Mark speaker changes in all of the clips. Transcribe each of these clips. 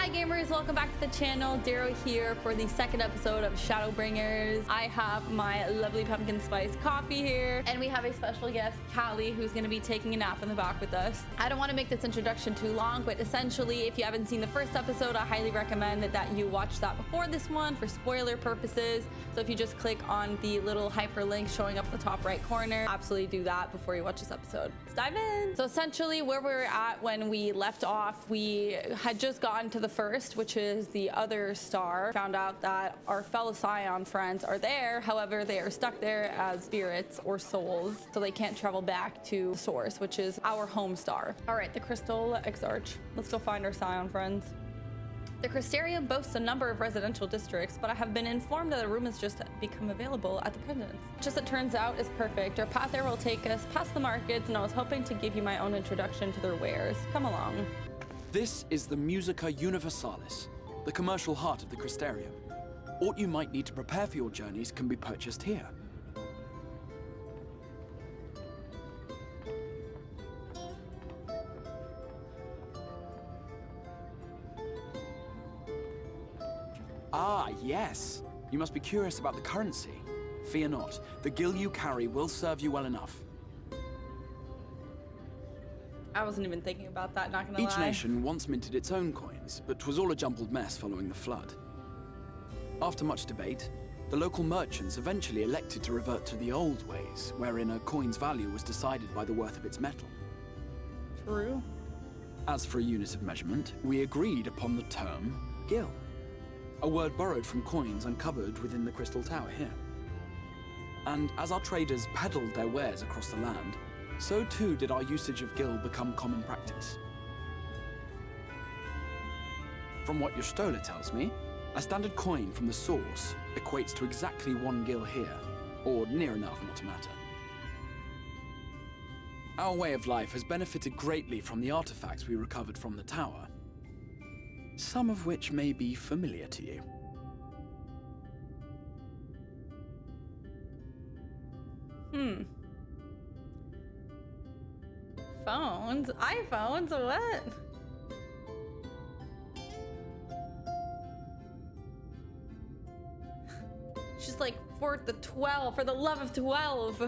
Speaker 1: Hi gamers, welcome back to the channel. Darrow here for the second episode of Shadowbringers. I have my lovely pumpkin spice coffee here, and we have a special guest, Callie, who's going to be taking a nap in the back with us. I don't want to make this introduction too long, but essentially, if you haven't seen the first episode, I highly recommend that you watch that before this one for spoiler purposes. So if you just click on the little hyperlink showing up in the top right corner, absolutely do that before you watch this episode. Let's dive in. So essentially where we were at when we left off, we had just gotten to the first, which is the other star. Found out that our fellow Scion friends are there. However, they are stuck there as spirits or souls, so they can't travel back to source, which is our home star. All right, the crystal Exarch. Let's go find our Scion friends. The Crystarium boasts a number of residential districts, but I have been informed that a room has just become available at the Pendants. Just it turns out is perfect. Our path there will take us past the markets, and I was hoping to give you my own introduction to their wares. Come along.
Speaker 2: This is the Musica Universalis, the commercial heart of the Crystarium. What you might need to prepare for your journeys can be purchased here. Ah, yes. You must be curious about the currency. Fear not. The gil you carry will serve you well enough.
Speaker 1: I wasn't even thinking about that, not gonna lie.
Speaker 2: Each nation once minted its own coins, but 'twas all a jumbled mess following the flood. After much debate, the local merchants eventually elected to revert to the old ways, wherein a coin's value was decided by the worth of its metal.
Speaker 1: True.
Speaker 2: As for a unit of measurement, we agreed upon the term gil. A word borrowed from coins uncovered within the Crystal Tower here. And as our traders peddled their wares across the land, so too did our usage of gil become common practice. From what your stola tells me, a standard coin from the source equates to exactly 1 gil here, or near enough not to matter. Our way of life has benefited greatly from the artifacts we recovered from the tower, some of which may be familiar to you.
Speaker 1: Phones? iPhones? What? She's like, for the love of 12.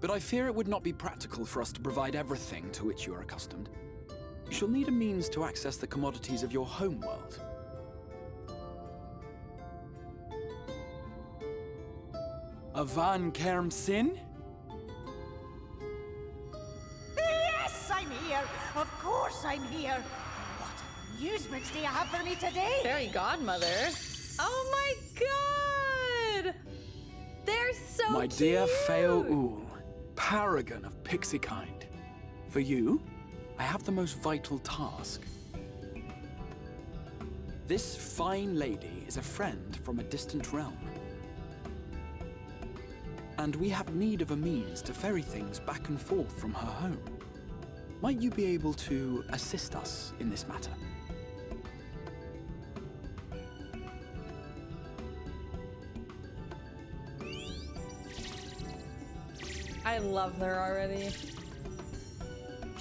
Speaker 2: But I fear it would not be practical for us to provide everything to which you are accustomed. You shall need a means to access the commodities of your home world. Avan Kerm Sin?
Speaker 3: Yes, I'm here. Of course I'm here. What amusements do you have for me today?
Speaker 1: Fairy godmother. Oh my god! They're so
Speaker 2: My
Speaker 1: cute.
Speaker 2: dear Feo Ul, paragon of pixie kind. For you, I have the most vital task. This fine lady is a friend from a distant realm. And we have need of a means to ferry things back and forth from her home. Might you be able to assist us in this matter?
Speaker 1: I love her already.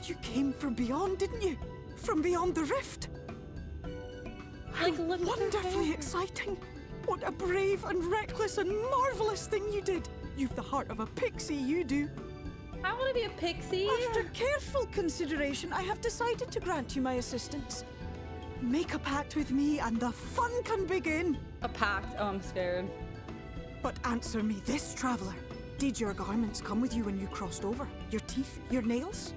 Speaker 3: You came from beyond, didn't you? From beyond the rift.
Speaker 1: Like, look at her
Speaker 3: Wonderfully
Speaker 1: hair.
Speaker 3: exciting. What a brave and reckless and marvelous thing you did. You've the heart of a pixie, you do.
Speaker 1: I want to be a pixie.
Speaker 3: After careful consideration, I have decided to grant you my assistance. Make a pact with me and the fun can begin.
Speaker 1: A pact. Oh, I'm scared.
Speaker 3: But answer me this, traveler. Did your garments come with you when you crossed over? Your teeth? Your nails?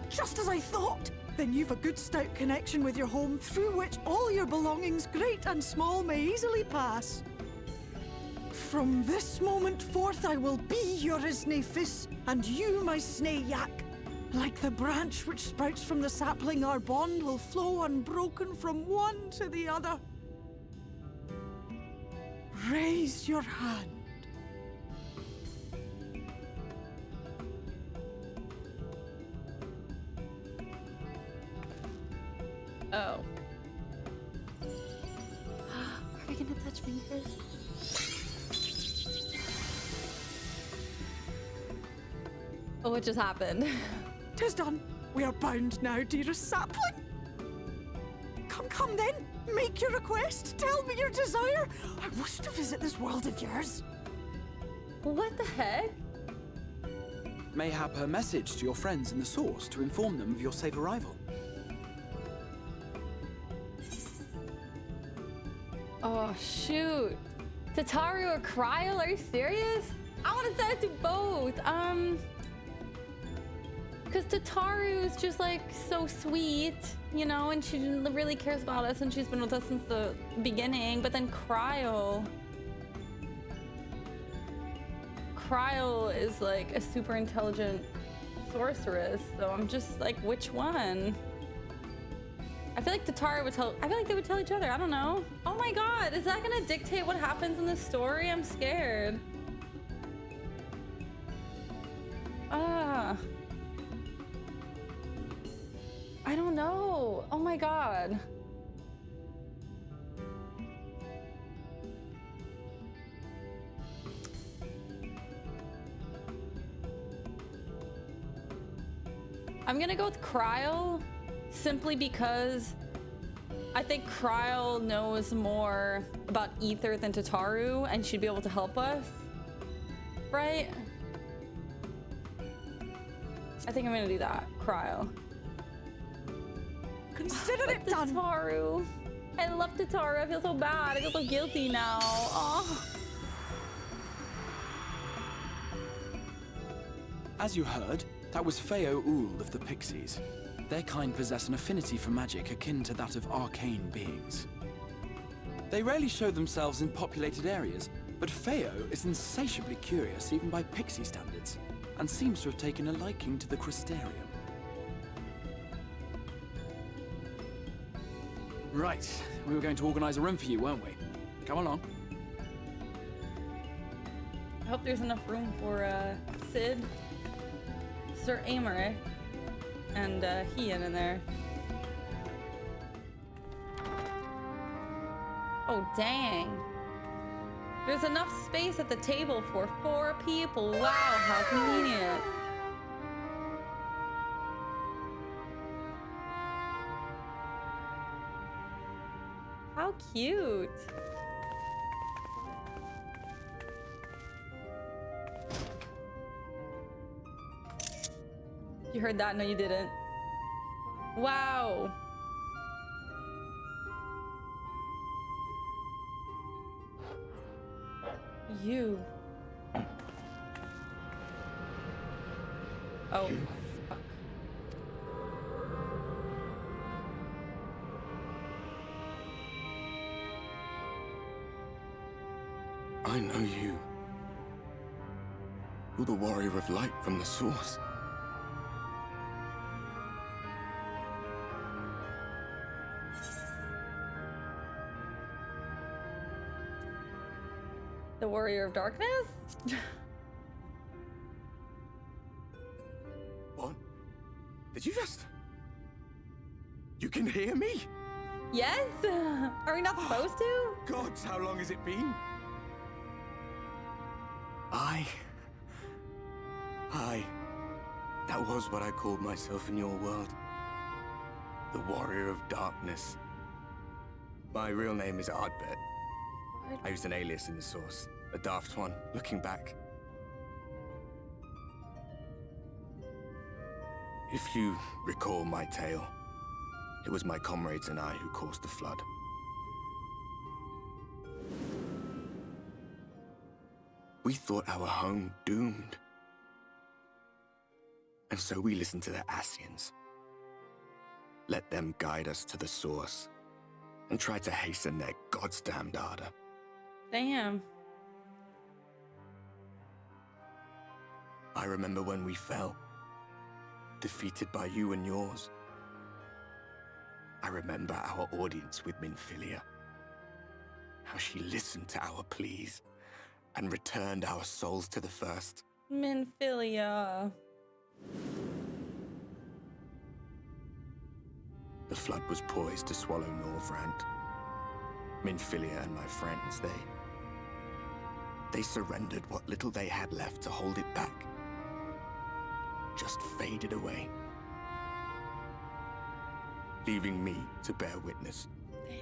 Speaker 3: Just as I thought! Then you've a good stout connection with your home through which all your belongings, great and small, may easily pass. From this moment forth I will be your Isne Fis, and you my Snay Yak. Like the branch which sprouts from the sapling, our bond will flow unbroken from one to the other. Raise your hand.
Speaker 1: Oh. Are we gonna touch fingers? Oh, what just happened?
Speaker 3: 'Tis done. We are bound now, dearest sapling. Come then. Make your request. Tell me your desire. I wish to visit this world of yours.
Speaker 1: What the heck?
Speaker 2: Mayhap a message to your friends in the source to inform them of your safe arrival.
Speaker 1: Oh, shoot. Tataru or Cryle? Are you serious? I want to send it to both. Because Tataru is just like so sweet, you know, and she really cares about us and she's been with us since the beginning. But then Cryle is like a super intelligent sorceress. So I'm just like, which one? I feel like Tataru would tell, I feel like they would tell each other. I don't know. Oh my God, is that gonna dictate what happens in the story? I'm scared. I don't know. Oh my God. I'm gonna go with Cryle simply because I think Cryle knows more about Ether than Tataru and she'd be able to help us, right? I think I'm gonna do that, Cryle.
Speaker 3: Consider it done.
Speaker 1: Tataru. I love Tataru. I feel so bad. I feel so guilty now. Oh.
Speaker 2: As you heard, that was Feo Ul of the Pixies. Their kind possess an affinity for magic akin to that of arcane beings. They rarely show themselves in populated areas, but Feo is insatiably curious even by Pixie standards, and seems to have taken a liking to the Crystarium. Right, we were going to organize a room for you, weren't we? Come along.
Speaker 1: I hope there's enough room for Sid, Sir Amaric, and Hian in there. Oh, dang. There's enough space at the table for 4 people. Wow, how convenient. How cute. You heard that? No, you didn't. Wow. You. Oh, fuck.
Speaker 4: I know you. You're the warrior of light from the source.
Speaker 1: The warrior of darkness?
Speaker 4: What? Did you just... You can hear me?
Speaker 1: Yes? Are we not supposed to?
Speaker 4: Gods, how long has it been? That was what I called myself in your world. The warrior of darkness. My real name is Ardbert. I used an alias in the source, a daft one, looking back. If you recall my tale, it was my comrades and I who caused the flood. We thought our home doomed. And so we listened to the Ascians. Let them guide us to the source and try to hasten their goddamned ardor.
Speaker 1: Damn.
Speaker 4: I remember when we fell, defeated by you and yours. I remember our audience with Minfilia. How she listened to our pleas and returned our souls to the first.
Speaker 1: Minfilia.
Speaker 4: The flood was poised to swallow Norvrand. Minfilia and my friends, they surrendered what little they had left to hold it back. just faded away, leaving me to bear witness.
Speaker 1: Damn.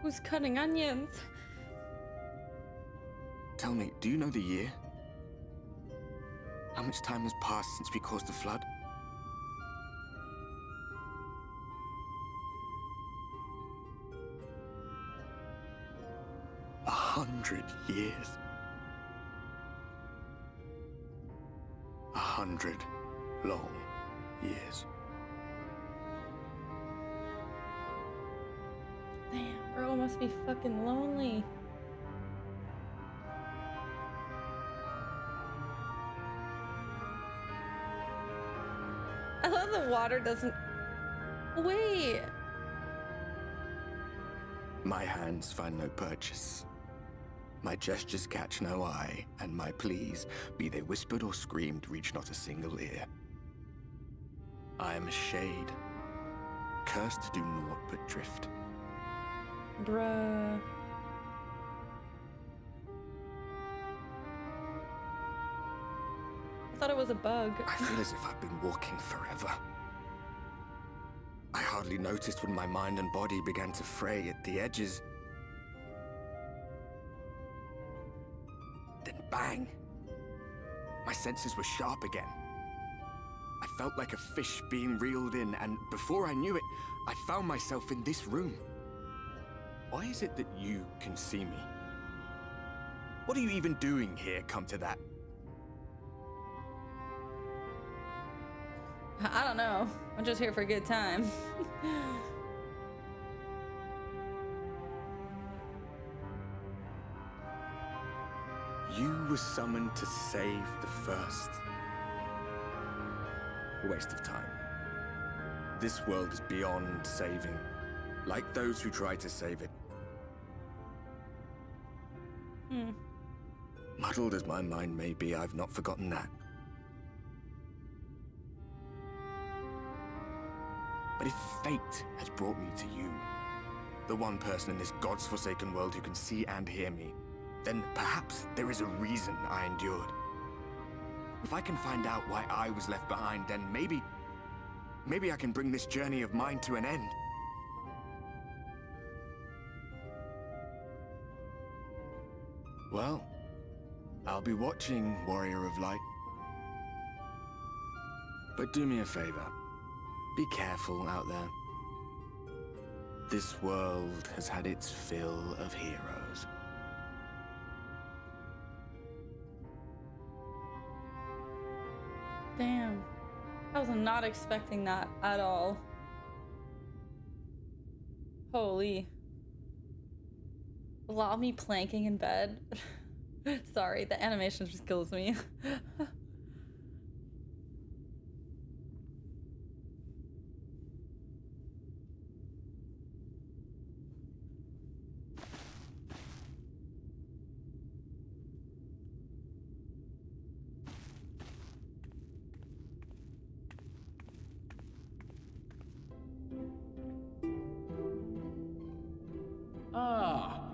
Speaker 1: Who's cutting onions?
Speaker 4: Tell me, do you know the year? How much time has passed since we caused the flood? 100 years. 100 long years.
Speaker 1: Damn, bro must be fucking lonely. I love the water doesn't... Wait.
Speaker 4: My hands find no purchase. My gestures catch no eye, and my pleas, be they whispered or screamed, reach not a single ear. I am a shade, cursed to do naught but drift.
Speaker 1: Bruh. I thought it was a bug.
Speaker 4: I feel as if I've been walking forever. I hardly noticed when my mind and body began to fray at the edges. Then bang! My senses were sharp again. I felt like a fish being reeled in, and before I knew it, I found myself in this room. Why is it that you can see me? What are you even doing here, come to that?
Speaker 1: I don't know. I'm just here for a good time.
Speaker 4: You were summoned to save the first. A waste of time. This world is beyond saving, like those who try to save it. Muddled as my mind may be, I've not forgotten that. But if fate has brought me to you, the one person in this God's forsaken world who can see and hear me, then perhaps there is a reason I endured. If I can find out why I was left behind, then maybe I can bring this journey of mine to an end. Well, I'll be watching, Warrior of Light. But do me a favor. Be careful out there. This world has had its fill of heroes.
Speaker 1: Damn. I was not expecting that at all. Holy. Allow me planking in bed. Sorry, the animation just kills me.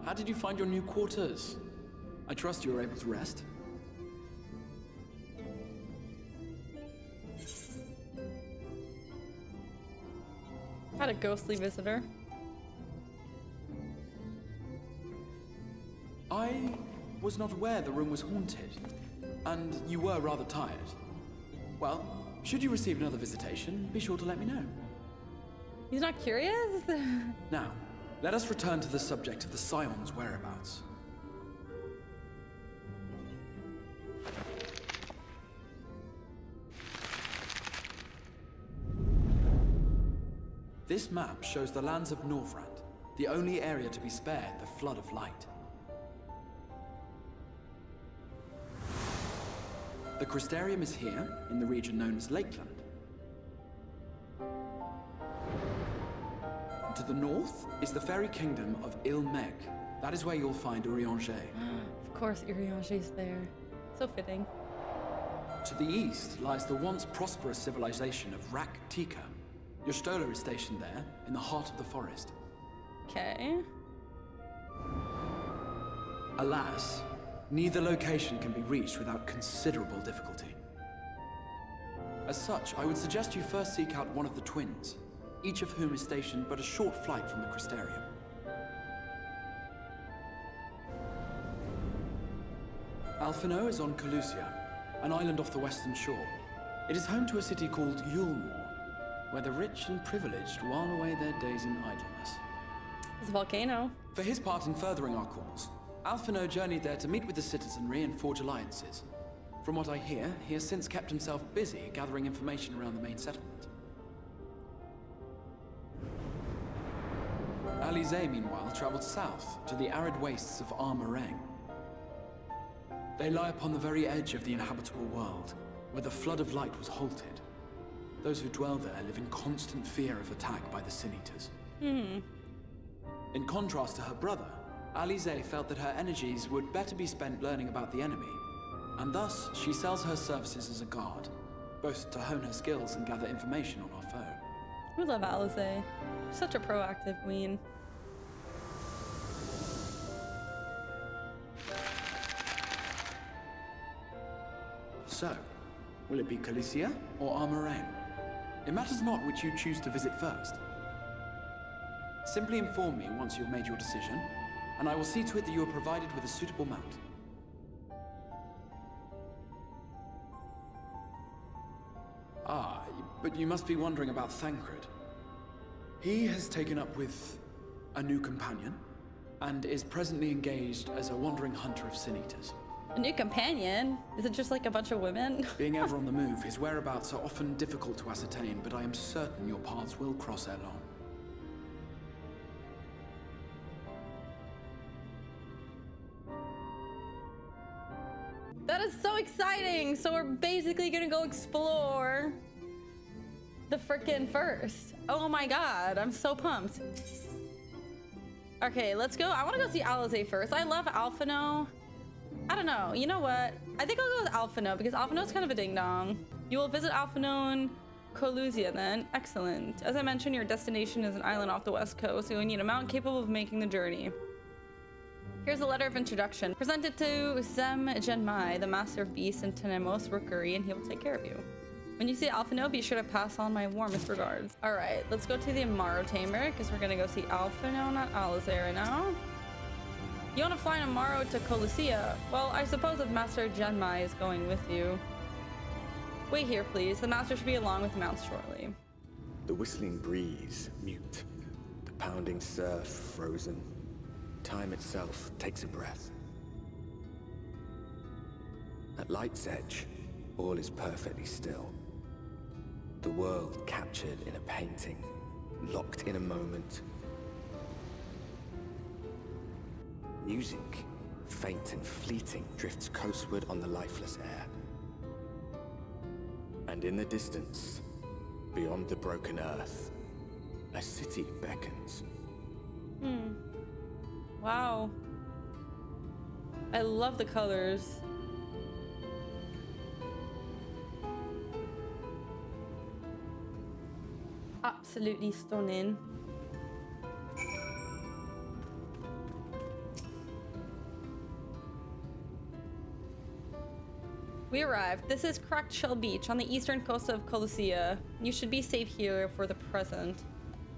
Speaker 2: How did you find your new quarters? I trust you were able to rest.
Speaker 1: Had a ghostly visitor.
Speaker 2: I was not aware the room was haunted, and you were rather tired. Well, should you receive another visitation, be sure to let me know.
Speaker 1: He's not curious?
Speaker 2: Now, let us return to the subject of the Scion's whereabouts. This map shows the lands of Northrend, the only area to be spared the flood of light. The Crystarium is here, in the region known as Lakeland. To the north is the fairy kingdom of Ilmeg. That is where you'll find Urianger.
Speaker 1: Of course, Urianger's there. So fitting.
Speaker 2: To the east lies the once prosperous civilization of Rak Tika. Your Stola is stationed there, in the heart of the forest.
Speaker 1: Okay.
Speaker 2: Alas, neither location can be reached without considerable difficulty. As such, I would suggest you first seek out one of the twins, each of whom is stationed but a short flight from the Crystarium. Alphino is on Calusia, an island off the western shore. It is home to a city called Yulmore, where the rich and privileged while away their days in idleness.
Speaker 1: It's a volcano.
Speaker 2: For his part in furthering our cause, Alphino journeyed there to meet with the citizenry and forge alliances. From what I hear, he has since kept himself busy gathering information around the main settlement. Alize, meanwhile, traveled south to the arid wastes of Armorang. They lie upon the very edge of the inhabitable world, where the flood of light was halted. Those who dwell there live in constant fear of attack by the Sin Eaters. In contrast to her brother, Alize felt that her energies would better be spent learning about the enemy, and thus she sells her services as a guard, both to hone her skills and gather information on our foe.
Speaker 1: We love Alize. Such a proactive queen.
Speaker 2: So, will it be Calusia or Armorang? It matters not which you choose to visit first. Simply inform me once you've made your decision, and I will see to it that you are provided with a suitable mount. Ah, but you must be wondering about Thancred. He has taken up with a new companion, and is presently engaged as a wandering hunter of Sin Eaters.
Speaker 1: A new companion? Is it just like a bunch of women?
Speaker 2: Being ever on the move, his whereabouts are often difficult to ascertain, but I am certain your paths will cross ere long.
Speaker 1: That is so exciting! So we're basically gonna go explore the frickin' first. Oh my god, I'm so pumped. Okay, let's go. I wanna go see Alize first. I love Alphino. I don't know. You know what? I think I'll go with Alphino because Alphino's kind of a ding-dong. You will visit Alphino and Calusia then. Excellent. As I mentioned, your destination is an island off the west coast, so you need a mount capable of making the journey. Here's a letter of introduction. Present it to Zem Genmai, the master of beasts in Tenemos Rookery, and he will take care of you. When you see Alphino, be sure to pass on my warmest regards. All right, let's go to the Amaro Tamer because we're gonna go see Alphino, not Alize right now. You want to fly an Amaro to Calusia? Well, I suppose if Master Genmai is going with you. Wait here, please. The master should be along with the mounts shortly.
Speaker 4: The whistling breeze, mute. The pounding surf, frozen. Time itself takes a breath. At light's edge, all is perfectly still. The world captured in a painting, locked in a moment. Music, faint and fleeting, drifts coastward on the lifeless air. And in the distance, beyond the broken earth, a city beckons.
Speaker 1: Wow. I love the colors. Absolutely stunning. We arrived. This is Cracked Shell Beach on the eastern coast of Calusia. You should be safe here for the present.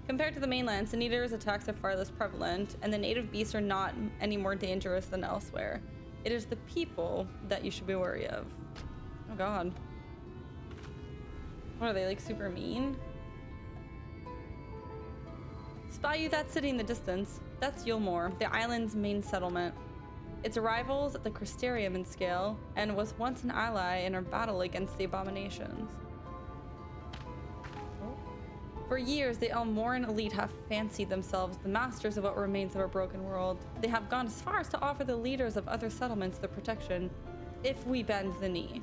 Speaker 1: Compared to the mainland, Sin Eaters' attacks are far less prevalent, and the native beasts are not any more dangerous than elsewhere. It is the people that you should be wary of. Oh god. What are they, like super mean? Spy you that city in the distance. That's Yulmore, the island's main settlement. Its rivals the Crystarium in scale, and was once an ally in our battle against the abominations. For years, the Elmoran elite have fancied themselves the masters of what remains of a broken world. They have gone as far as to offer the leaders of other settlements their protection, if we bend the knee.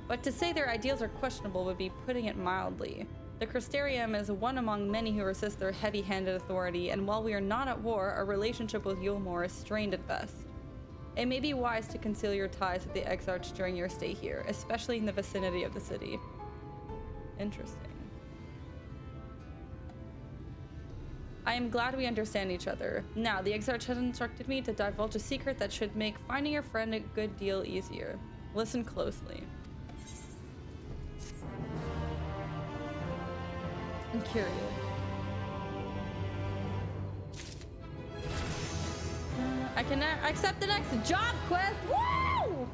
Speaker 1: But to say their ideals are questionable would be putting it mildly. The Crystarium is one among many who resist their heavy-handed authority, and while we are not at war, our relationship with Yulmore is strained at best. It may be wise to conceal your ties with the Exarch during your stay here, especially in the vicinity of the city. Interesting. I am glad we understand each other. Now, the Exarch has instructed me to divulge a secret that should make finding your friend a good deal easier. Listen closely. I'm curious. I can accept the next job quest. Woo!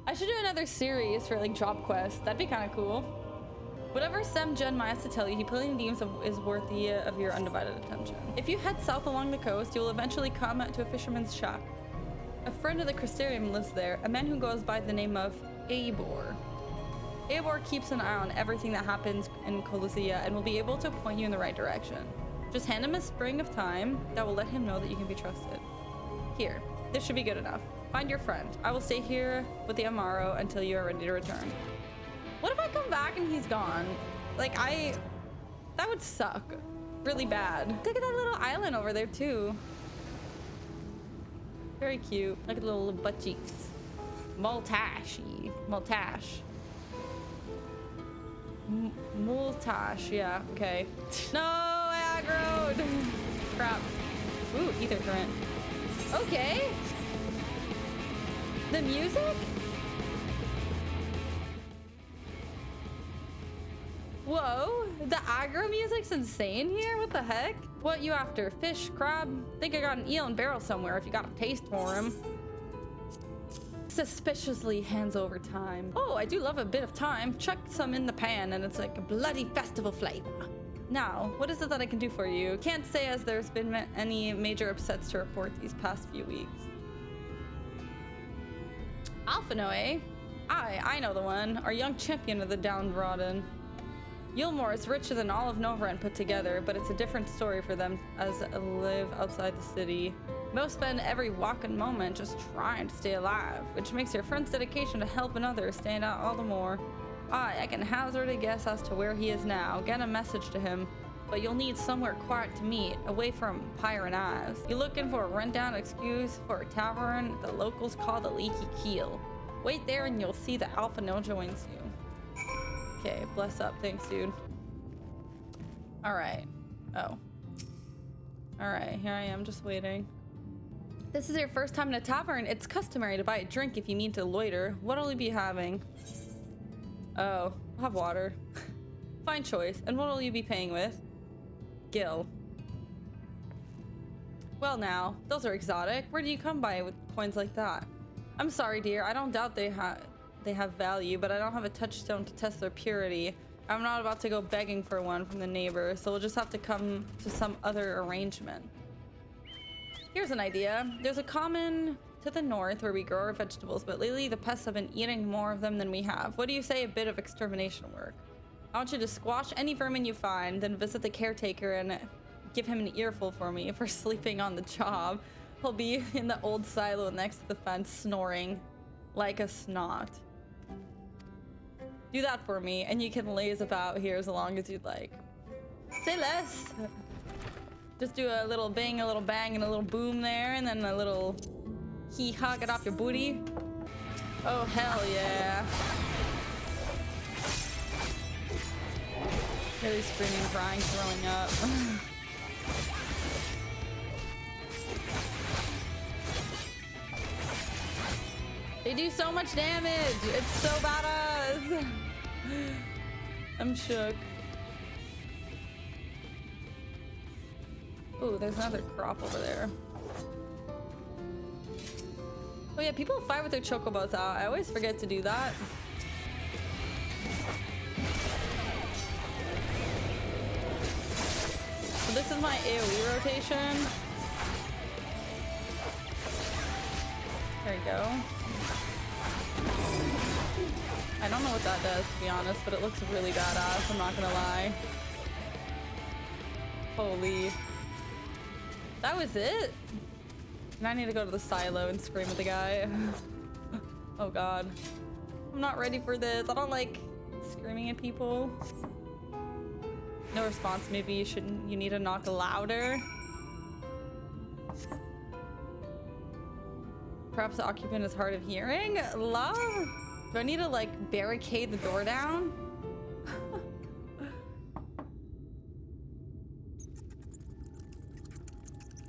Speaker 1: I should do another series for like job quests. That'd be kind of cool. Whatever Sem Genmai has to tell you, he plainly deems is worthy of your undivided attention. If you head south along the coast, you will eventually come to a fisherman's shack. A friend of the Crystarium lives there, a man who goes by the name of Eivor. Eivor keeps an eye on everything that happens in Colossia and will be able to point you in the right direction. Just hand him a spring of time that will let him know that you can be trusted. Here, this should be good enough. Find your friend. I will stay here with the Amaro until you are ready to return. What if I come back and he's gone? Like, that would suck really bad. Look at that little island over there too. Very cute. Look at the little butt cheeks. Multash. Multash, yeah, okay. No, I aggroed. Crap. Ooh, ether current. Okay. The music? Whoa, the aggro music's insane here. What the heck? What you after? Fish, crab? Think I got an eel and barrel somewhere if you got a taste for him. Suspiciously hands over time. Oh, I do love a bit of time. Chuck some in the pan and it's like a bloody festival flavor. Now, what is it that I can do for you? Can't say as there's been any major upsets to report these past few weeks. Alphanoe? I know the one. Our young champion of the downtrodden. Yulmore is richer than all of Novaran put together, but it's a different story for them as live outside the city. Most spend every walking moment just trying to stay alive, which makes your friend's dedication to helping others stand out all the more. I can hazard a guess as to where he is now. Get a message to him, but you'll need somewhere quiet to meet, away from prying eyes. You're looking for a rundown excuse for a tavern the locals call the Leaky Keel. Wait there and you'll see that Alphanoe joins you. Okay, bless up. Thanks, dude. Alright. Oh. Alright, here I am, just waiting. This is your first time in a tavern. It's customary to buy a drink if you mean to loiter. What'll you be having? Oh, I'll have water. Fine choice. And what'll you be paying with? Gil. Well now, those are exotic. Where do you come by with coins like that? I'm sorry, dear. I don't doubt they have value, but I don't have a touchstone to test their purity. I'm not about to go begging for one from the neighbor, so we'll just have to come to some other arrangement. Here's an idea. There's a common to the north where we grow our vegetables, but lately the pests have been eating more of them than we have. What do you say a bit of extermination work? I want you to squash any vermin you find, then visit the caretaker and give him an earful for me for sleeping on the job. He'll be in the old silo next to the fence, snoring like a snot. Do that for me, and you can laze about here as long as you'd like. Say less. Just do a little bing, a little bang, and a little boom there, and then a little hee-haw, get off your booty. Oh, hell yeah. Really screaming, crying, throwing up. They do so much damage. It's so badass. I'm shook. Ooh, there's another crop over there. Oh yeah, people fight with their chocobos out. I always forget to do that. So this is my AoE rotation. There we go. I don't know what that does, to be honest, but it looks really badass, I'm not gonna lie. Holy. That was it? And I need to go to the silo and scream at the guy. Oh god. I'm not ready for this. I don't like screaming at people. No response. Maybe you need to knock louder. Perhaps the occupant is hard of hearing? Love? Do I need to like barricade the door down?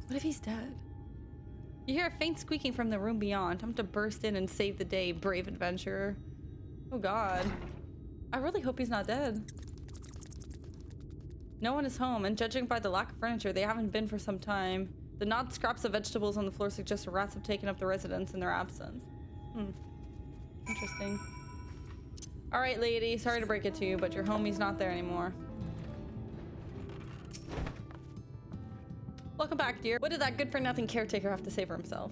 Speaker 1: What if he's dead? You hear a faint squeaking from the room beyond. I'm to burst in and save the day, brave adventurer. Oh god. I really hope he's not dead. No one is home, and judging by the lack of furniture, they haven't been for some time. The gnawed scraps of vegetables on the floor suggest the rats have taken up the residence in their absence. Interesting. All right, lady, sorry to break it to you, but your homie's not there anymore. Welcome back, dear. What did that good-for-nothing caretaker have to say for himself?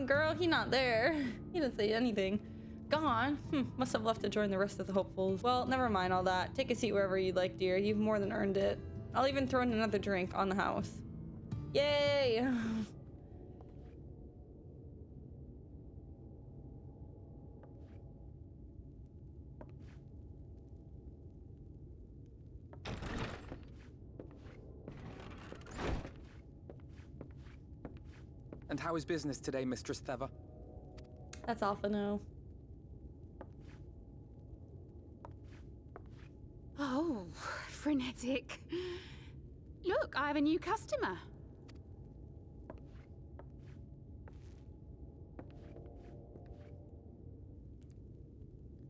Speaker 1: Girl, he not there. He didn't say anything. Gone? Must have left to join the rest of the hopefuls. Well, never mind all that. Take a seat wherever you'd like, dear. You've more than earned it. I'll even throw in another drink on the house. Yay!
Speaker 5: And how is business today, Mistress Theva?
Speaker 1: That's Alpha no.
Speaker 6: Oh, frenetic. Look, I have a new customer.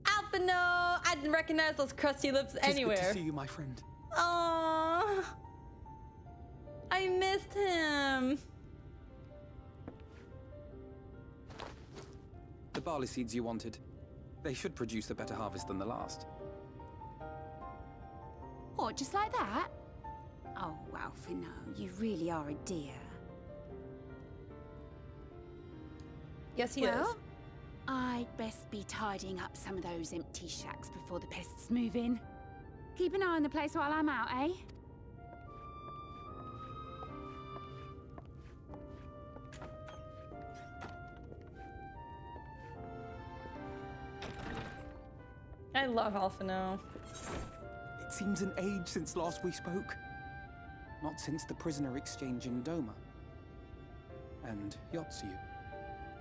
Speaker 1: Alpha no! I didn't recognize those crusty lips anywhere.
Speaker 5: Good to see you, my friend.
Speaker 1: Aww. I missed him.
Speaker 5: The barley seeds you wanted. They should produce a better harvest than the last.
Speaker 6: What, just like that? Oh, wow, Finno, you really are a dear.
Speaker 1: Yes, he is.
Speaker 6: Well, I'd best be tidying up some of those empty shacks before the pests move in. Keep an eye on the place while I'm out, eh?
Speaker 1: I love Alpha no.
Speaker 5: It seems an age since last we spoke. Not since the prisoner exchange in Doma. And Yotsu.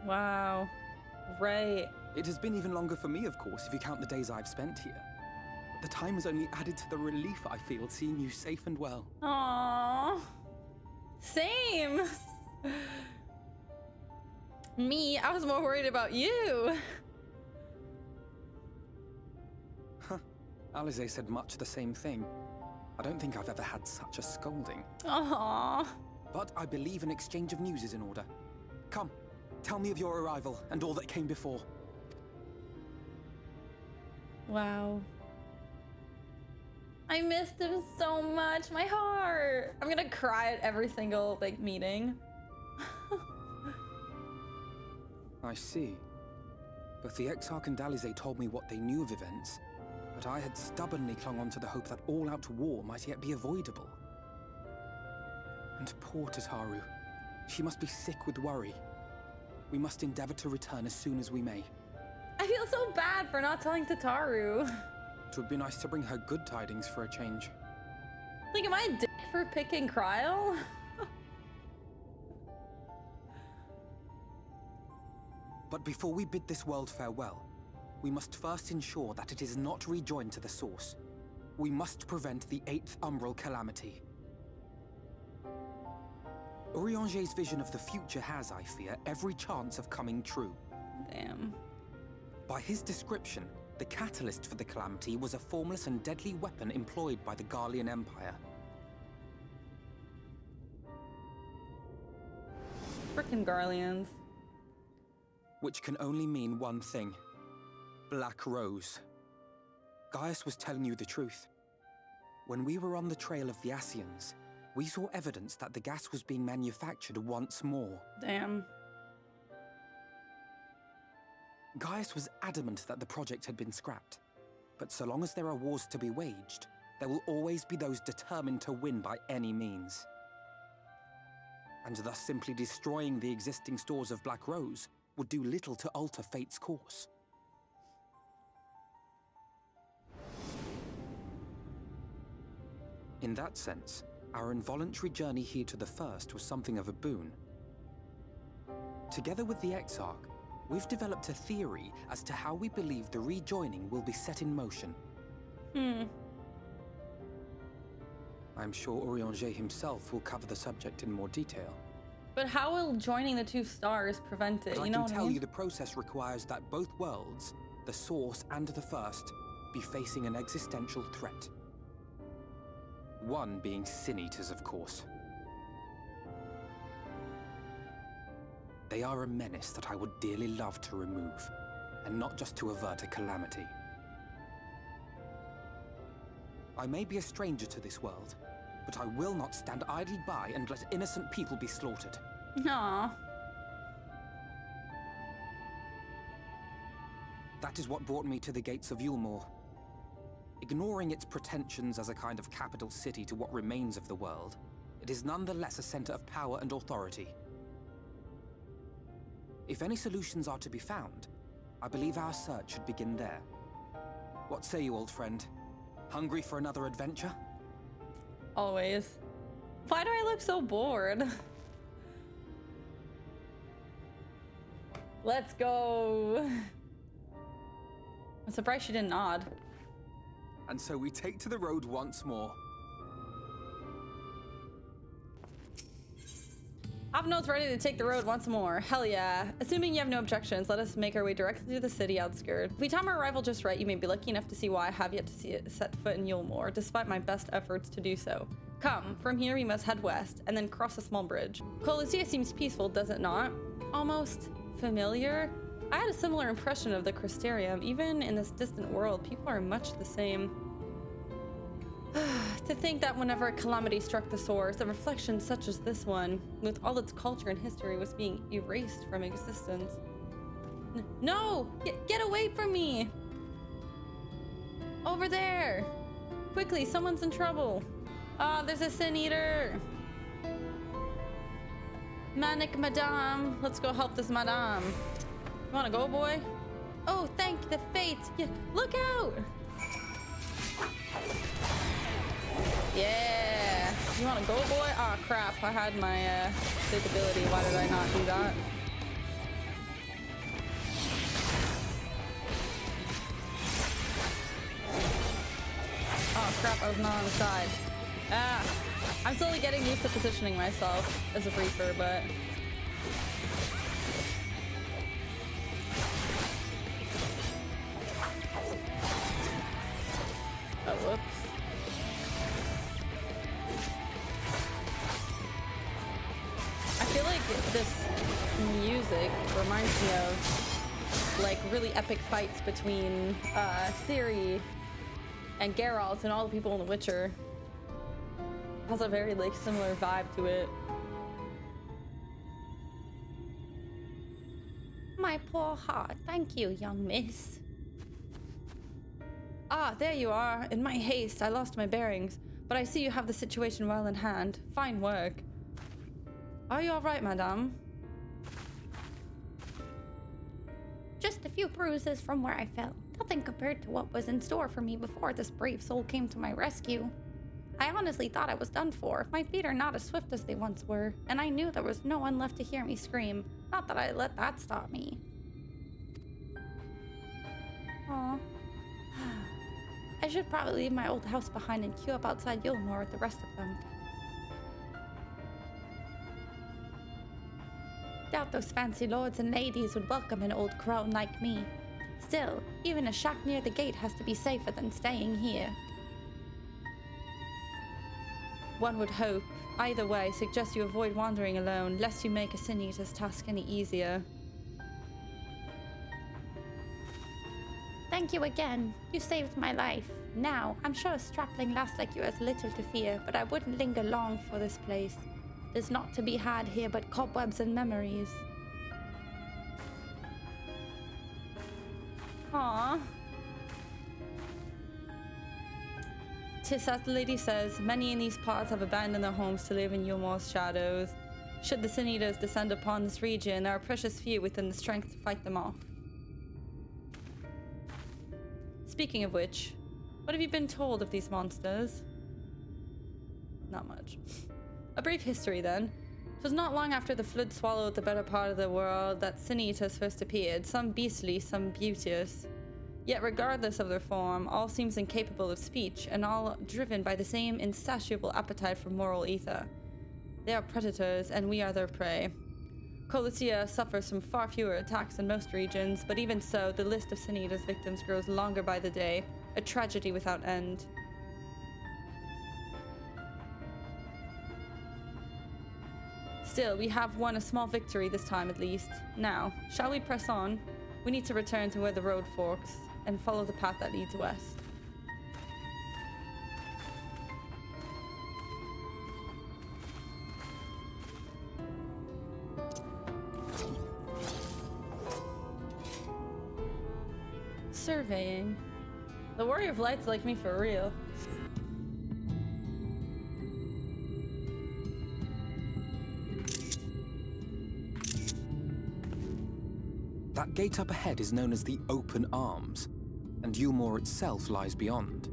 Speaker 1: Wow. Right.
Speaker 5: It has been even longer for me, of course, if you count the days I've spent here. But the time has only added to the relief I feel seeing you safe and well.
Speaker 1: Aww. Same. Me, I was more worried about you.
Speaker 5: Alize said much the same thing. I don't think I've ever had such a scolding.
Speaker 1: Aww.
Speaker 5: But I believe an exchange of news is in order. Come, tell me of your arrival and all that came before.
Speaker 1: Wow. I missed him so much. My heart. I'm gonna cry at every single like meeting.
Speaker 5: I see. Both the Exarch and Alize told me what they knew of events, but I had stubbornly clung on to the hope that all-out war might yet be avoidable. And poor Tataru. She must be sick with worry. We must endeavor to return as soon as we may.
Speaker 1: I feel so bad for not telling Tataru.
Speaker 5: It would be nice to bring her good tidings for a change.
Speaker 1: Like, am I a dick for picking Cryle?
Speaker 5: But before we bid this world farewell, we must first ensure that it is not rejoined to the source. We must prevent the 8th Umbral calamity. Urianger's vision of the future has, I fear, every chance of coming true.
Speaker 1: Damn.
Speaker 5: By his description, the catalyst for the calamity was a formless and deadly weapon employed by the Garlean Empire.
Speaker 1: Frickin' Garleans.
Speaker 5: Which can only mean one thing. Black Rose. Gaius was telling you the truth. When we were on the trail of the Scions, we saw evidence that the gas was being manufactured once more.
Speaker 1: Damn.
Speaker 5: Gaius was adamant that the project had been scrapped. But so long as there are wars to be waged, there will always be those determined to win by any means. And thus simply destroying the existing stores of Black Rose would do little to alter fate's course. In that sense, our involuntary journey here to the First was something of a boon. Together with the Exarch, we've developed a theory as to how we believe the rejoining will be set in motion. I'm sure Urianger himself will cover the subject in more detail.
Speaker 1: But how will joining the two stars prevent it?
Speaker 5: But
Speaker 1: You know
Speaker 5: I
Speaker 1: what
Speaker 5: can
Speaker 1: I
Speaker 5: tell
Speaker 1: mean?
Speaker 5: you the process requires that both worlds, the Source and the First, be facing an existential threat. One being sin eaters, of course. They are a menace that I would dearly love to remove, and not just to avert a calamity. I may be a stranger to this world, but I will not stand idly by and let innocent people be slaughtered.
Speaker 1: Aww.
Speaker 5: That is what brought me to the gates of Yulmore. Ignoring its pretensions as a kind of capital city to what remains of the world, it is nonetheless a center of power and authority. If any solutions are to be found, I believe our search should begin there. What say you, old friend? Hungry for another adventure?
Speaker 1: Always. Why do I look so bored? Let's go. I'm surprised she didn't nod.
Speaker 5: And so we take to the road once more.
Speaker 1: Avnod's ready to take the road once more. Hell yeah. Assuming you have no objections, let us make our way directly to the city outskirts. If we time our arrival just right, you may be lucky enough to see why I have yet to see it set foot in Yulmore, despite my best efforts to do so. Come, from here we must head west, and then cross a small bridge. Coliseum seems peaceful, does it not? Almost familiar? I had a similar impression of the Crystarium. Even in this distant world, people are much the same. To think that whenever a calamity struck the source, a reflection such as this one, with all its culture and history, was being erased from existence. No! Get away from me! Over there! Quickly, someone's in trouble. Ah, there's a sin eater! Manic madame. Let's go help this madame. You wanna go, boy? Oh, thank the fates! Yeah, look out! Yeah! You wanna go, boy? Oh crap, I had my big ability. Why did I not do that? Oh crap, I was not on the side. Ah! I'm slowly getting used to positioning myself as a reaper, but... Oh, whoops. I feel like this music reminds me of like really epic fights between Ciri and Geralt and all the people in The Witcher. It has a very like similar vibe to it. My poor heart. Thank you, young miss. Ah, there you are. In my haste, I lost my bearings, but I see you have the situation well in hand. Fine work. Are you all right, madame? Just a few bruises from where I fell. Nothing compared to what was in store for me before this brave soul came to my rescue. I honestly thought I was done for. My feet are not as swift as they once were, and I knew there was no one left to hear me scream. Not that I let that stop me. Aw. I should probably leave my old house behind and queue up outside Yulmore with the rest of them. Doubt those fancy lords and ladies would welcome an old crone like me. Still, even a shack near the gate has to be safer than staying here. One would hope. Either way, suggest you avoid wandering alone, lest you make a sin eater's task any easier. Thank you again. You saved my life. Now, I'm sure a strapling lass like you has little to fear, but I wouldn't linger long for this place. There's naught to be had here but cobwebs and memories. Aww. 'Tis as the lady says, many in these parts have abandoned their homes to live in Yulmore's shadows. Should the Sin Eaters descend upon this region, there are precious few within the strength to fight them off. Speaking of which, what have you been told of these monsters? Not much. A brief history then. It was not long after the flood swallowed the better part of the world that Sin Eaters first appeared, some beastly, some beauteous. Yet regardless of their form, all seems incapable of speech, and all driven by the same insatiable appetite for moral ether. They are predators, and we are their prey. Coliseum suffers from far fewer attacks than most regions, but even so, the list of Sin Eaters' victims grows longer by the day, a tragedy without end. Still, we have won a small victory this time at least. Now, shall we press on? We need to return to where the road forks and follow the path that leads west. Surveying. The Warrior of Light's like me for real.
Speaker 5: That gate up ahead is known as the Open Arms, and Yulmore itself lies beyond.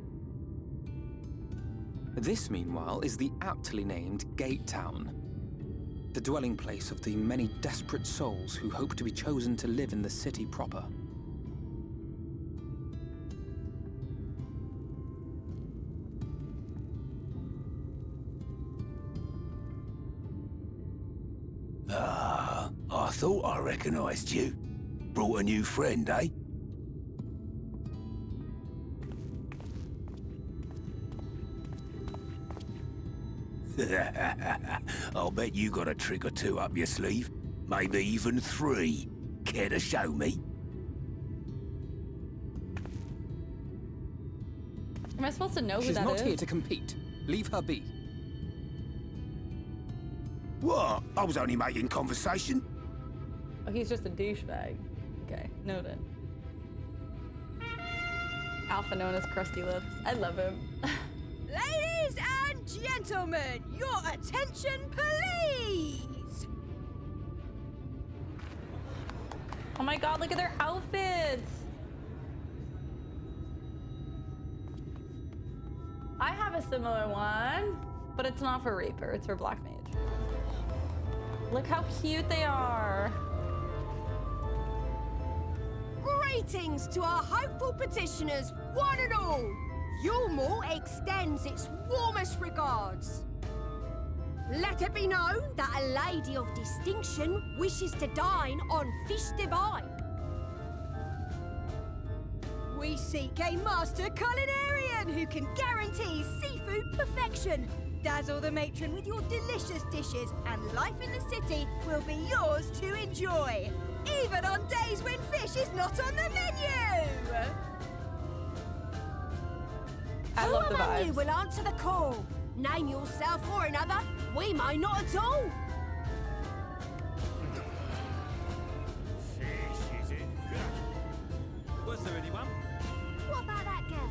Speaker 5: This, meanwhile, is the aptly named Gate Town, the dwelling place of the many desperate souls who hope to be chosen to live in the city proper.
Speaker 7: I thought I recognized you. Brought a new friend, eh? I'll bet you got a trick or two up your sleeve. Maybe even 3. Care to show me?
Speaker 1: Am I supposed to know who
Speaker 5: She's
Speaker 1: that is?
Speaker 5: not here to compete. Leave her be.
Speaker 7: What? I was only making conversation.
Speaker 1: Oh, he's just a douchebag. Okay, noted. Alpha known as Crusty Lips. I love him.
Speaker 8: Ladies and gentlemen, your attention, please!
Speaker 1: Oh my god, look at their outfits! I have a similar one, but it's not for Reaper, it's for Black Mage. Look how cute they are!
Speaker 8: Greetings to our hopeful petitioners, one and all! Yulmore extends its warmest regards. Let it be known that a lady of distinction wishes to dine on fish divine. We seek a master culinarian who can guarantee seafood perfection. Dazzle the matron with your delicious dishes, and life in the city will be yours to enjoy. Even on days when fish is not on the menu!
Speaker 1: I love the
Speaker 8: Who among you
Speaker 1: vibes.
Speaker 8: will answer the call? Name yourself or another. We might not at all.
Speaker 9: Fish, is it? Was there anyone?
Speaker 8: What about that girl?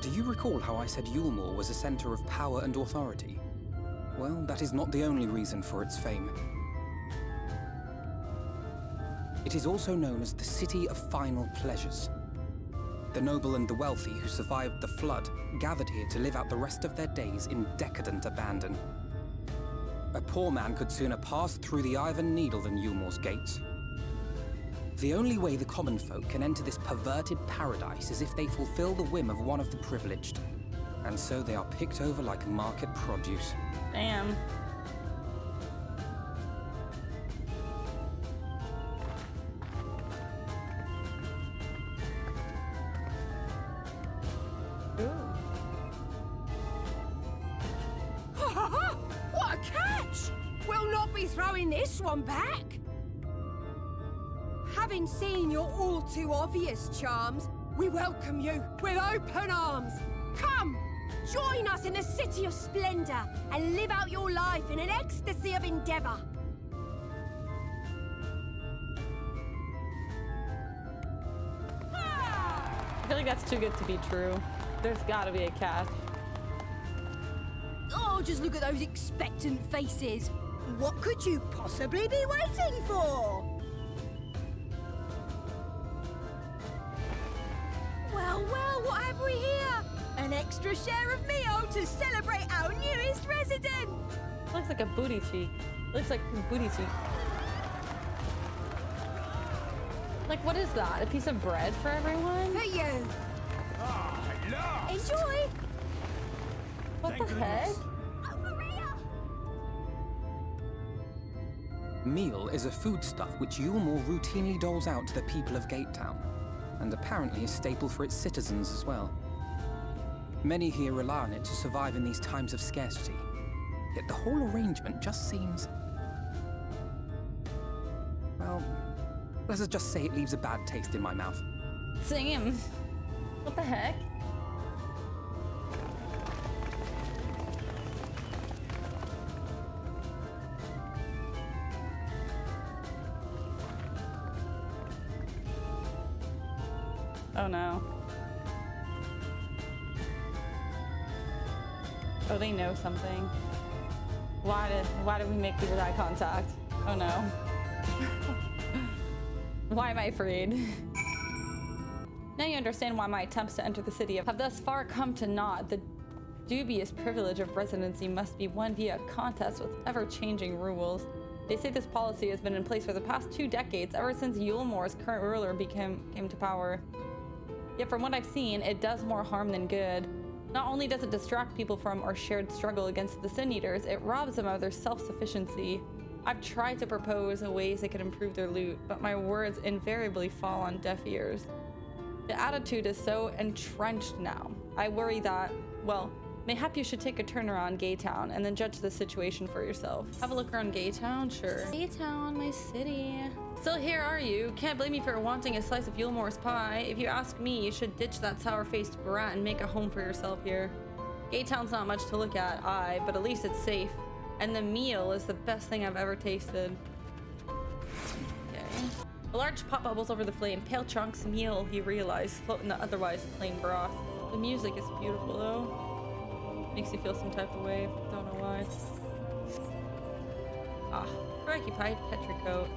Speaker 5: Do you recall how I said Yulmore was a center of power and authority? Well, that is not the only reason for its fame. It is also known as the City of Final Pleasures. The noble and the wealthy who survived the flood gathered here to live out the rest of their days in decadent abandon. A poor man could sooner pass through the Iron Needle than Yulmore's gates. The only way the common folk can enter this perverted paradise is if they fulfill the whim of one of the privileged. And so they are picked over like market produce.
Speaker 1: Damn.
Speaker 8: What a catch! We'll not be throwing this one back. Having seen your all too obvious charms, we welcome you with open arms. Come, join us in a city of splendor and live out your life in an ecstasy of endeavor.
Speaker 1: I feel like that's too good to be true. There's gotta be a catch.
Speaker 8: Oh, just look at those expectant faces. What could you possibly be waiting for? Well, well, what have we here? An extra share of meal to celebrate our newest resident.
Speaker 1: Looks like a booty cheek. Looks like a booty cheek. Like, what is that? A piece of bread for everyone?
Speaker 8: For you.
Speaker 7: Ah,
Speaker 8: Enjoy.
Speaker 1: What the heck?
Speaker 8: Over here.
Speaker 5: Meal is a foodstuff which Yulmore routinely doles out to the people of Gate Town, and apparently a staple for its citizens as well. Many here rely on it to survive in these times of scarcity. Yet the whole arrangement just seems... well, let's just say it leaves a bad taste in my mouth.
Speaker 1: Same. What the heck? Oh no. Oh, they know something. Why did we make weird eye contact? Oh no. Why am I afraid? Now you understand why my attempts to enter the city have thus far come to naught. The dubious privilege of residency must be won via a contest with ever-changing rules. They say this policy has been in place for the past 2 decades, ever since Yulmore's current ruler came to power. Yet from what I've seen, it does more harm than good. Not only does it distract people from our shared struggle against the Sin Eaters, it robs them of their self-sufficiency. I've tried to propose ways they could improve their loot, but my words invariably fall on deaf ears. The attitude is so entrenched now. I worry that, well, mayhap you should take a turn around Gaytown and then judge the situation for yourself. Have a look around Gaytown? Sure. Gaytown, my city. Still here, are you? Can't blame me for wanting a slice of Yulmore's pie. If you ask me, you should ditch that sour-faced brat and make a home for yourself here. Gaytown's not much to look at, but at least it's safe. And the meal is the best thing I've ever tasted. Okay. A large pot bubbles over the flame. Pale chunks meal, he realized, float in the otherwise plain broth. The music is beautiful, though. Makes you feel some type of way. Don't know why. Ah, preoccupied petticoat.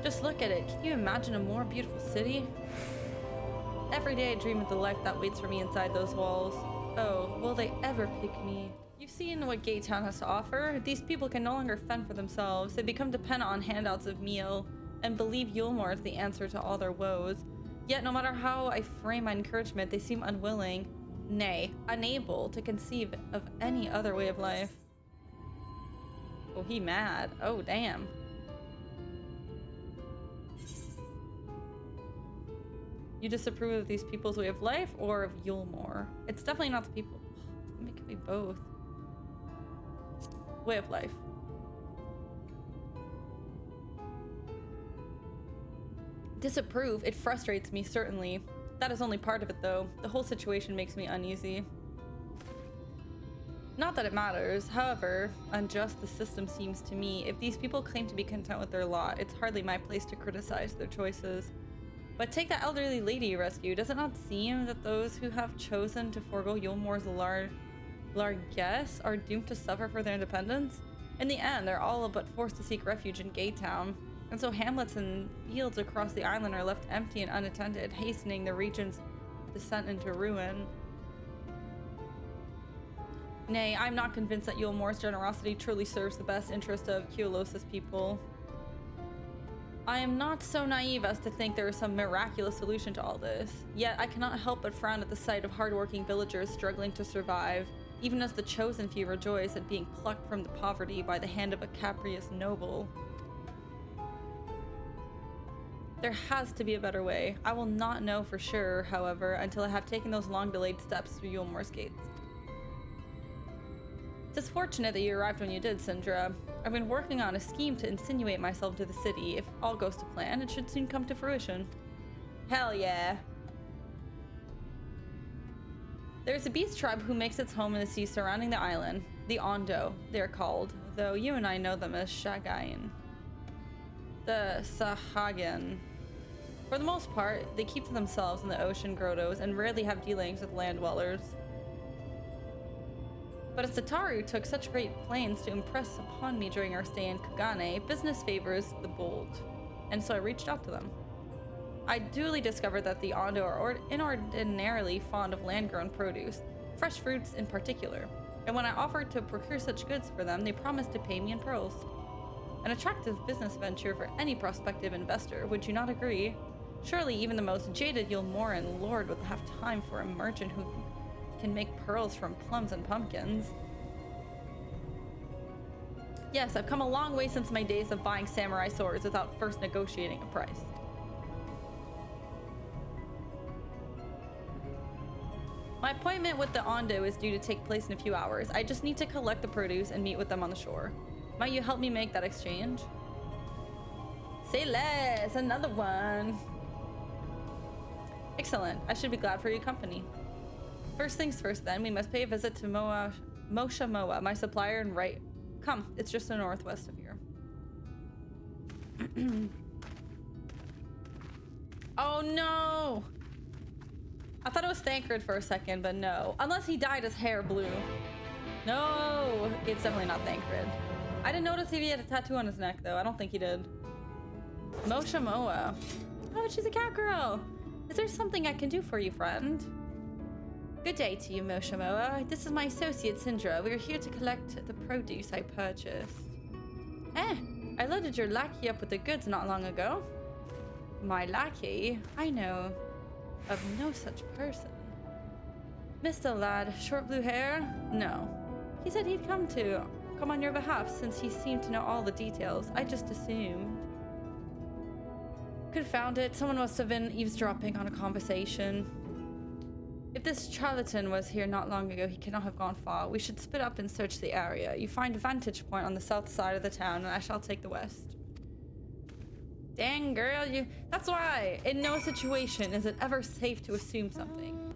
Speaker 1: Just look at it. Can you imagine a more beautiful city? Every day I dream of the life that waits for me inside those walls. Oh, will they ever pick me? You've seen what Gaytown has to offer. These people can no longer fend for themselves. They become dependent on handouts of meal and believe Yulmore is the answer to all their woes. Yet no matter how I frame my encouragement, they seem unwilling, nay, unable to conceive of any other way of life. Oh, he mad. Oh, damn. You disapprove of these people's way of life or of Yulmore? It's definitely not the people. It could be both. Way of life. Disapprove? It frustrates me, certainly. That is only part of it, though. The whole situation makes me uneasy. Not that it matters. However, unjust the system seems to me. If these people claim to be content with their lot, it's hardly my place to criticize their choices. But take that elderly lady you rescued. Does it not seem that those who have chosen to forego Yulmore's largesse are doomed to suffer for their independence? In the end, they're all but forced to seek refuge in Gaytown, and so hamlets and fields across the island are left empty and unattended, hastening the region's descent into ruin. Nay, I'm not convinced that Yulmore's generosity truly serves the best interest of Keolos's people. I am not so naive as to think there is some miraculous solution to all this. Yet I cannot help but frown at the sight of hardworking villagers struggling to survive, even as the chosen few rejoice at being plucked from the poverty by the hand of a capricious noble. There has to be a better way. I will not know for sure, however, until I have taken those long-delayed steps through Yulmore's gates. It's fortunate that you arrived when you did, Syndra. I've been working on a scheme to insinuate myself to the city. If all goes to plan, it should soon come to fruition. Hell yeah. There's a beast tribe who makes its home in the sea surrounding the island. The Ondo, they're called, though you and I know them as Shagain. The Sahagan. For the most part, they keep to themselves in the ocean grottos and rarely have dealings with land dwellers. But as Tataru took such great pains to impress upon me during our stay in Kagane, business favors the bold, and so I reached out to them. I duly discovered that the Ondo are inordinarily fond of land-grown produce, fresh fruits in particular, and when I offered to procure such goods for them, they promised to pay me in pearls. An attractive business venture for any prospective investor, would you not agree? Surely even the most jaded Yulmoran lord would have time for a merchant who can make pearls from plums and pumpkins. Yes, I've come a long way since my days of buying samurai swords without first negotiating a price. My appointment with the Ondo is due to take place in a few hours. I just need to collect the produce and meet with them on the shore. Might you help me make that exchange? Say less, another one. Excellent. I should be glad for your company. First things first then, we must pay a visit to Mosha Moa, my supplier and right. Come, it's just the northwest of here. Oh no! I thought it was Thancred for a second, but no. Unless he dyed his hair blue. No, it's definitely not Thancred. I didn't notice if he had a tattoo on his neck though. I don't think he did. Mosha Moa. Oh, she's a cat girl. Is there something I can do for you, friend? Good day to you, Mosha Moa. This is my associate, Syndra. We're here to collect the produce I purchased. I loaded your lackey up with the goods not long ago. My lackey? I know of no such person. Mr. Lad, short blue hair? No. He said he'd come on your behalf since he seemed to know all the details. I just assumed. Confound it, someone must have been eavesdropping on a conversation. If this charlatan was here not long ago, he cannot have gone far. We should split up and search the area. You find a vantage point on the south side of the town, and I shall take the west. Dang, girl, that's why. In no situation is it ever safe to assume something.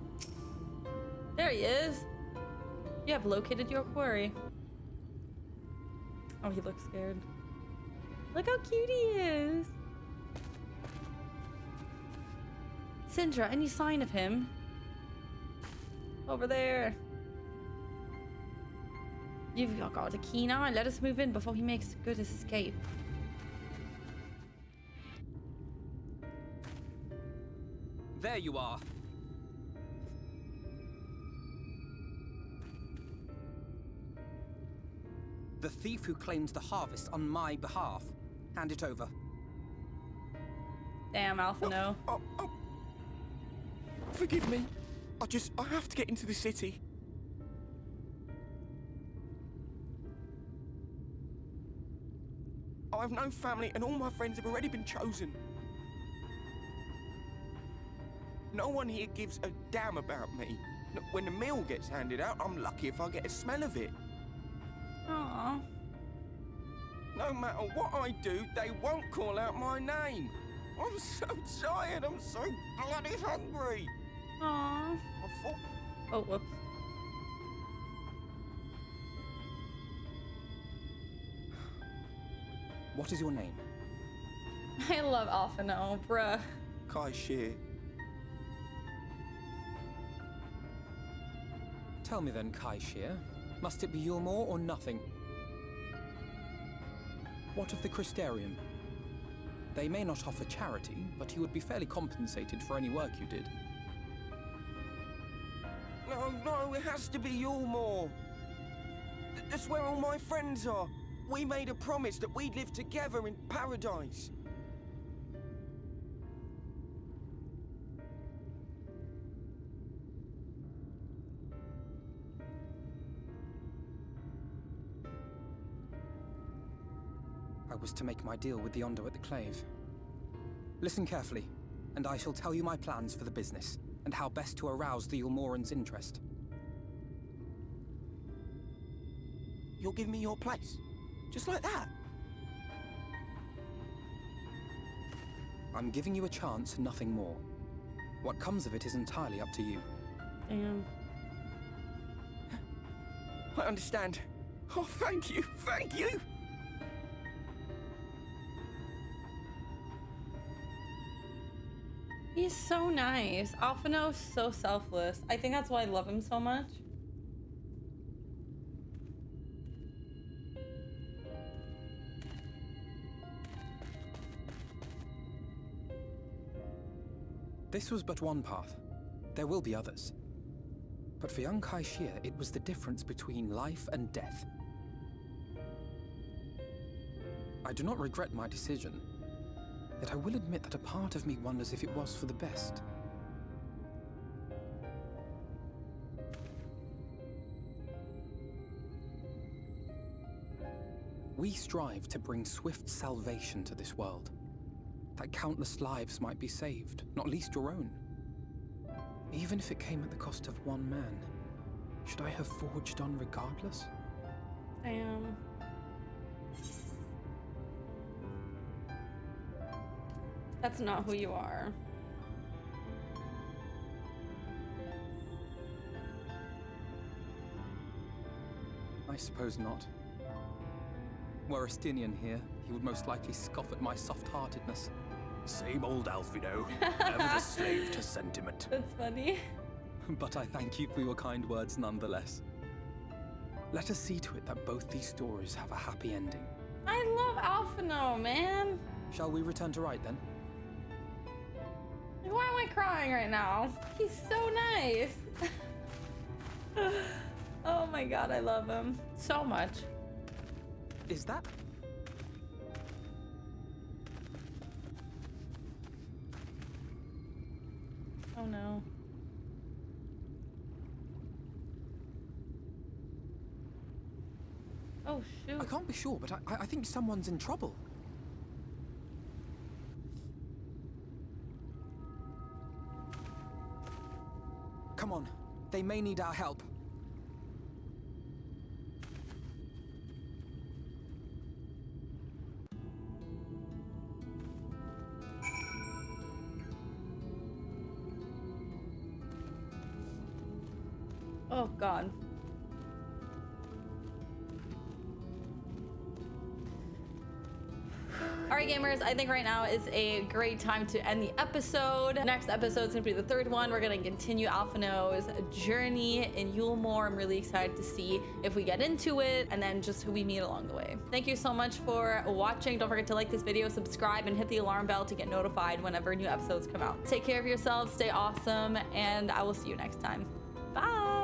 Speaker 1: There he is. You have located your quarry. Oh, he looks scared. Look how cute he is. Syndra, any sign of him? Over there. You've got a keen eye. Let us move in before he makes good his escape.
Speaker 5: There you are. The thief who claims the harvest on my behalf. Hand it over.
Speaker 1: Damn, Alpha, no.
Speaker 4: Forgive me. I have to get into the city. I have no family and all my friends have already been chosen. No one here gives a damn about me. When the meal gets handed out, I'm lucky if I get a smell of it.
Speaker 1: Aww.
Speaker 4: No matter what I do, they won't call out my name. I'm so tired, I'm so bloody hungry.
Speaker 1: Aww. Oh, whoops.
Speaker 5: What is your name?
Speaker 1: I love Alpha, no, bruh.
Speaker 4: Kai Shear.
Speaker 5: Tell me then, Kai Shear. Must it be Yulmore or nothing? What of the Crystarium? They may not offer charity, but you would be fairly compensated for any work you did.
Speaker 4: No, it has to be Yulmore. That's where all my friends are. We made a promise that we'd live together in paradise.
Speaker 5: I was to make my deal with the Ondo at the Clave. Listen carefully, and I shall tell you my plans for the business, and how best to arouse the Yulmoran's interest.
Speaker 4: You'll give me your place? Just like that?
Speaker 5: I'm giving you a chance, nothing more. What comes of it is entirely up to you.
Speaker 1: Damn.
Speaker 4: I understand. Oh, thank you, thank you!
Speaker 1: He's so nice. Alphino's so selfless. I think that's why I love him so much.
Speaker 5: This was but one path. There will be others. But for young Kai Shear, it was the difference between life and death. I do not regret my decision, yet I will admit that a part of me wonders if it was for the best. We strive to bring swift salvation to this world, that countless lives might be saved, not least your own. Even if it came at the cost of one man, should I have forged on regardless?
Speaker 1: Damn. That's not who you are.
Speaker 5: I suppose not. Were Estinian here, he would most likely scoff at my soft-heartedness.
Speaker 4: Same old Alfino, never the slave to sentiment.
Speaker 1: That's funny.
Speaker 5: But I thank you for your kind words nonetheless. Let us see to it that both these stories have a happy ending.
Speaker 1: I love Alphino, man.
Speaker 5: Shall we return to Wright then?
Speaker 1: Like, why am I crying right now? He's so nice. Oh my god, I love him so much.
Speaker 5: Is that?
Speaker 1: Oh no. Oh shoot.
Speaker 5: I can't be sure, but I think someone's in trouble. Come on, they may need our help.
Speaker 1: Oh god. Alright gamers, I think right now is a great time to end the episode. Next episode is going to be the third one. We're going to continue Alphino's journey in Yulemoor. I'm really excited to see if we get into it and then just who we meet along the way. Thank you so much for watching. Don't forget to like this video, subscribe, and hit the alarm bell to get notified whenever new episodes come out. Take care of yourselves, stay awesome, and I will see you next time. Bye!